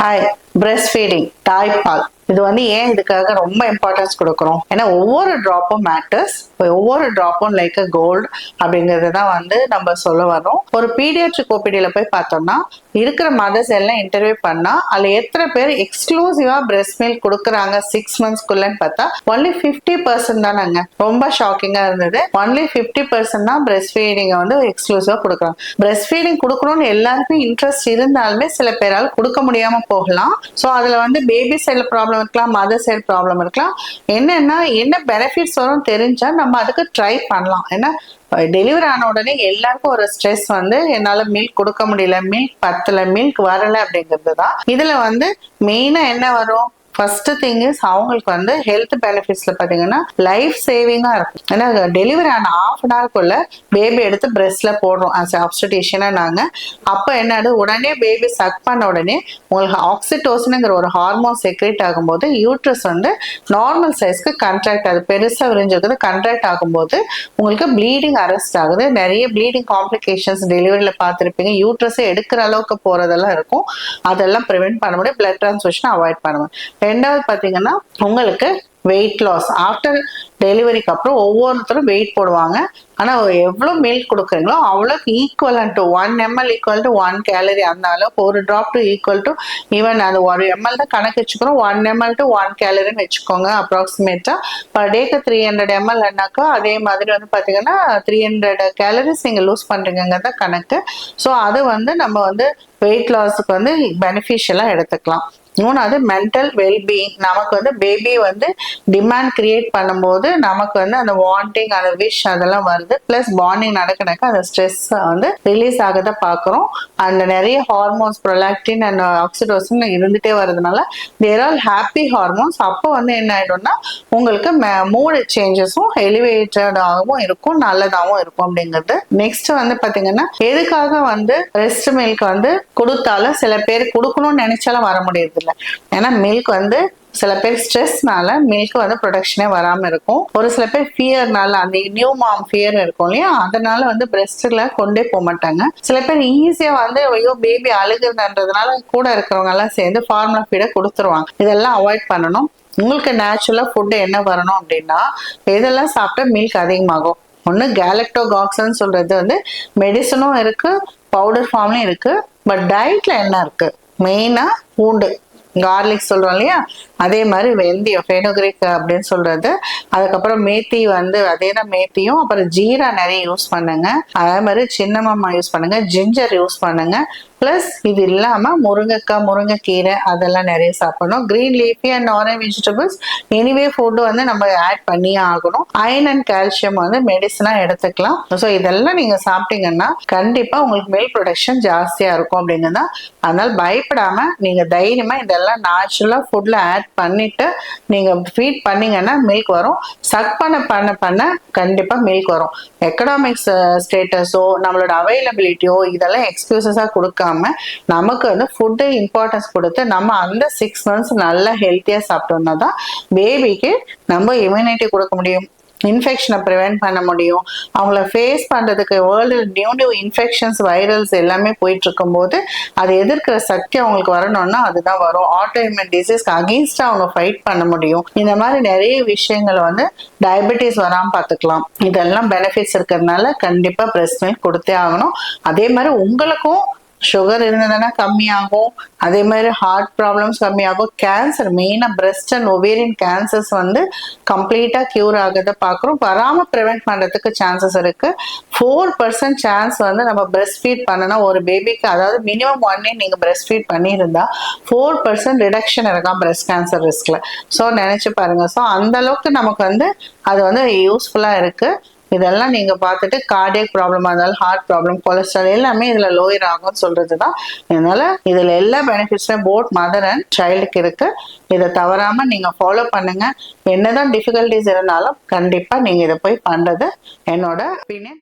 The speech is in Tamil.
ஹாய், பிரஸ்ட் ஃபீடிங் தாய்ப்பால் இது ஏன் இதுக்காக ரொம்ப இம்பார்ட்டன்ஸ் கொடுக்குறோம்? ஏன்னா ஒவ்வொரு ட்ராப்பும் மேட்டர்ஸ், ஒவ்வொரு ட்ராப்பும் லைக் அ கோல்டு அப்படிங்கிறது தான் நம்ம சொல்ல வரோம். ஒரு பீடியாட்ரிக் ஓபிடியில போய் பார்த்தோம்னா இருக்கிற மதர்ஸ் எல்லாம் இன்டர்வியூ பண்ணா அதுல எத்தனை பேர் எக்ஸ்க்ளூசிவா பிரஸ்ட் மில்க் கொடுக்குறாங்க 6 monthsக்குள்ளன்னு பார்த்தா ஒன்லி 50% தானாங்க. ரொம்ப ஷாக்கிங்கா இருந்தது. ஒன்லி 50% தான் பிரஸ்ட் ஃபீடிங் எக்ஸ்க்ளூசிவா கொடுக்குறாங்க. பிரஸ்ட் ஃபீடிங் கொடுக்கணும்னு எல்லாருக்கும் இன்ட்ரெஸ்ட் இருந்தாலுமே சில பேரால் கொடுக்க முடியாம போகலாம். ஸோ அதுல பேபி சைட்ல ப்ராப்ளம் இருக்கலாம், மதர் சைட் ப்ராப்ளம் இருக்கலாம். என்ன பெனிஃபிட்ஸ் வரும் தெரிஞ்சா நம்ம அதுக்கு ட்ரை பண்ணலாம். ஏன்னா டெலிவரி ஆன உடனே எல்லாருக்கும் ஒரு ஸ்ட்ரெஸ் என்னால மில்க் கொடுக்க முடியல, மில்க் பத்தல, மில்க் வரல அப்படிங்கிறது தான். இதுல மெயினா என்ன வரும்? ஃபர்ஸ்ட் திங் இஸ் அவங்களுக்கு ஹெல்த் பெனிஃபிட்ஸ்ல பாத்தீங்கன்னா லைஃப் சேவிங்கா இருக்கும். ஏன்னா டெலிவரி ஆன ½ an hourக்குள்ள பேபி எடுத்து பிரெஸ்ட்ல போடுறோம் ஆஸ் ஆப்ஸ்டிஷியனா நாங்க. அப்ப என்ன உடனே பேபி சக் பண்ண உடனே உங்களுக்கு ஆக்சிடோசின்ங்கிற ஒரு ஹார்மோன் செக்ரேட் ஆகும்போது யூட்ரஸ் நார்மல் சைஸ்க்கு கண்ட்ராக்ட் ஆகுது, பெருசா விரிஞ்சிருக்குது. கண்ட்ராக்ட் ஆகும்போது உங்களுக்கு ப்ளீடிங் அரெஸ்ட் ஆகுது. நிறைய ப்ளீடிங் காம்ப்ளிகேஷன்ஸ் டெலிவரியில பார்த்துருப்பீங்க. யூட்ரஸை எடுக்கிற அளவுக்கு போறதெல்லாம் இருக்கும். அதெல்லாம் ப்ரிவென்ட் பண்ண முடியும். பிளட் டிரான்ஸ்ஃபியூஷன் அவாய்ட் பண்ண முடியும். ரெண்டாவது பாத்தீங்கன்னா உங்களுக்கு வெயிட் லாஸ் ஆஃப்டர் டெலிவரிக்கு அப்புறம் ஒவ்வொருத்தரும் வெயிட் போடுவாங்க. ஆனா எவ்வளவு மில்க் கொடுக்குறீங்களோ அவ்வளோக்கு equal to 1 ml equal to 1 calorie. அந்த அளவுக்கு ஒரு drop to equal to even அது 1 ml தான் கணக்கு வச்சுக்கிறோம். 1 ml டு 1 calorie வச்சுக்கோங்க. அப்ராக்சிமேட்டா பர் டேக்கு 300 ml என்னாக்கா அதே மாதிரி பாத்தீங்கன்னா 300 calories நீங்க லூஸ் பண்றீங்கிறத கணக்கு. ஸோ அது நம்ம வெயிட் லாஸுக்கு பெனிஃபிஷியலா எடுத்துக்கலாம். மூணாவது மென்டல் வெல்பீயிங். நமக்கு பேபி டிமாண்ட் கிரியேட் பண்ணும்போது நமக்கு அந்த வாண்டிங், அந்த விஷ் அதெல்லாம் வருது. பிளஸ் பாண்டிங் நடக்க அந்த ஸ்ட்ரெஸ் ரிலீஸ் ஆகத பாக்குறோம். அந்த நிறைய ஹார்மோன்ஸ் ப்ரொலாக்டின் அண்ட் ஆக்சிடோசின் இருந்துட்டே வருதுனால தேர் ஆல் ஹாப்பி ஹார்மோன்ஸ். அப்போ என்ன ஆயிடும்னா உங்களுக்கு மூட் சேஞ்சஸும் எலிவேட்டடாகவும் இருக்கும், நல்லதாகவும் இருக்கும் அப்படிங்கிறது. நெக்ஸ்ட் பாத்தீங்கன்னா எதுக்காக ரெஸ்ட் மில்க் கொடுத்தாலும் சில பேர் கொடுக்கணும்னு நினைச்சாலும் வர முடியாது. ஏன்னா மில்க் சில பேர் ஸ்ட்ரெஸ்னால மில்க் ப்ரொடக்ஷனே வராம இருக்கும். ஒரு சில பேர் ஃபியர்னால அந்த நியூ மாம் ஃபியர் இருக்கும் இல்லையா, அதனால பிரெஸ்ட்ல கொண்டே போக மாட்டாங்க. சில பேர் ஈஸியா ஐயோ பேபி அழுகுதுன்றதுனால கூட இருக்கிறவங்க எல்லாம் சேர்ந்து ஃபார்முலா ஃபீட கொடுத்துருவாங்க. இதெல்லாம் அவாய்ட் பண்ணணும். உங்களுக்கு நேச்சுரலா ஃபுட் என்ன வரணும் அப்படின்னா இதெல்லாம் சாப்பிட்டா மில்க் அதிகமாகும். ஒண்ணு கேலக்டோகாக்சன் சொல்றது மெடிசனும் இருக்கு, பவுடர் ஃபார்ம்லயும் இருக்கு. பட் டயட்ல என்ன இருக்கு? மெயினா பூண்டு, கார்லிக் சொல்றோம் இல்லையா, அதே மாதிரி வெந்தயம் ஃபெனுக்ரிக் அப்படின்னு சொல்றது. அதுக்கப்புறம் மேத்தி அதேதான் மேத்தியும். அப்புறம் ஜீரா நிறைய யூஸ் பண்ணுங்க. அதே மாதிரி சின்னமாமா யூஸ் பண்ணுங்க, ஜிஞ்சர் யூஸ் பண்ணுங்க. பிளஸ் இது இல்லாம முருங்கைக்காய், முருங்கைக்கீரை அதெல்லாம் நிறைய சாப்பிடணும். Green leafy and orange vegetables anyway food நம்ம ஆட் பண்ணியே ஆகணும். அயன் அண்ட் கால்சியம் மெடிசனா எடுத்துக்கலாம். ஸோ இதெல்லாம் நீங்க சாப்பிட்டீங்கன்னா கண்டிப்பா உங்களுக்கு மில்க் ப்ரொடக்ஷன் ஜாஸ்தியா இருக்கும் அப்படிங்கிறதா. அதனால பயப்படாம நீங்க தைரியமா இதெல்லாம் நேச்சுரலா ஃபுட்ல ஆட் பண்ணிட்டு நீங்க ஃபீட் பண்ணீங்கன்னா மில்க் வரும். சக் பண்ண கண்டிப்பா மில்க் வரும். எக்கனாமிக்ஸ் ஸ்டேட்டஸோ நம்மளோட அவைலபிலிட்டியோ இதெல்லாம் எக்ஸ்கியூசஸா கொடுக்காம நமக்கு ஃபுட்டு இம்பார்ட்டன்ஸ் கொடுத்து நம்ம அந்த 6 months நல்லா ஹெல்த்தியா சாப்பிட்டோம்னா தான் பேபிக்கு நம்ம இம்யூனிட்டி கொடுக்க முடியும், இன்ஃபெக்ஷனை ப்ரிவென்ட் பண்ண முடியும். அவங்கள ஃபேஸ் பண்றதுக்கு வேர்ல்டு நியூ இன்ஃபெக்ஷன்ஸ், வைரல்ஸ் எல்லாமே போயிட்டு இருக்கும் போது அதை எதிர்க்கிற சக்தி அவங்களுக்கு வரணும்னா அதுதான் வரும். ஆட்டோ இம்யூன் டிசீஸ்க்கு அகெயின்ஸ்டா அவங்க ஃபைட் பண்ண முடியும். இந்த மாதிரி நிறைய விஷயங்கள் டயபெட்டிஸ் வராம பார்த்துக்கலாம். இதெல்லாம் பெனிஃபிட்ஸ் இருக்கிறதுனால கண்டிப்பா பிரஸ்ட் மில்க் கொடுத்தே ஆகணும். அதே மாதிரி உங்களுக்கும் சுகர் இருந்ததுன்னா கம்மியாகும். அதே மாதிரி ஹார்ட் ப்ராப்ளம்ஸ் கம்மியாகும். கேன்சர் மெயினா பிரஸ்ட் அண்ட் ஒவேரியன் கேன்சர்ஸ் கம்ப்ளீட்டா கியூர் ஆகிறத பாக்குறோம். வராம ப்ரிவென்ட் பண்றதுக்கு சான்சஸ் இருக்கு. 4% சான்ஸ் நம்ம பிரஸ்ட் ஃபீட் பண்ணனா ஒரு பேபிக்கு, அதாவது மினிமம் 1 year நீங்க பிரஸ்ட் ஃபீட் பண்ணியிருந்தா 4% ரிடக்ஷன் இருக்காம் பிரஸ்ட் கேன்சர் ரிஸ்க்ல. ஸோ நினைச்சு பாருங்க. ஸோ அந்த அளவுக்கு நமக்கு அது யூஸ்ஃபுல்லா இருக்கு. இதெல்லாம் நீங்க பார்த்துட்டு கார்டியக் ப்ராப்ளமா இருந்தாலும், ஹார்ட் ப்ராப்ளம், கொலஸ்ட்ரால் எல்லாமே இதுல லோயர் ஆகும்னு சொல்றதுதான். அதனால இதுல எல்லா பெனிஃபிட்ஸும் போத் மதர் அண்ட் சைல்டுக்கு இருக்கு. இதை தவறாம நீங்க ஃபாலோ பண்ணுங்க. என்னதான் டிஃபிகல்டிஸ் இருந்தாலும் கண்டிப்பா நீங்க இதை போய் பண்றது என்னோட ஒப்பீனியன்.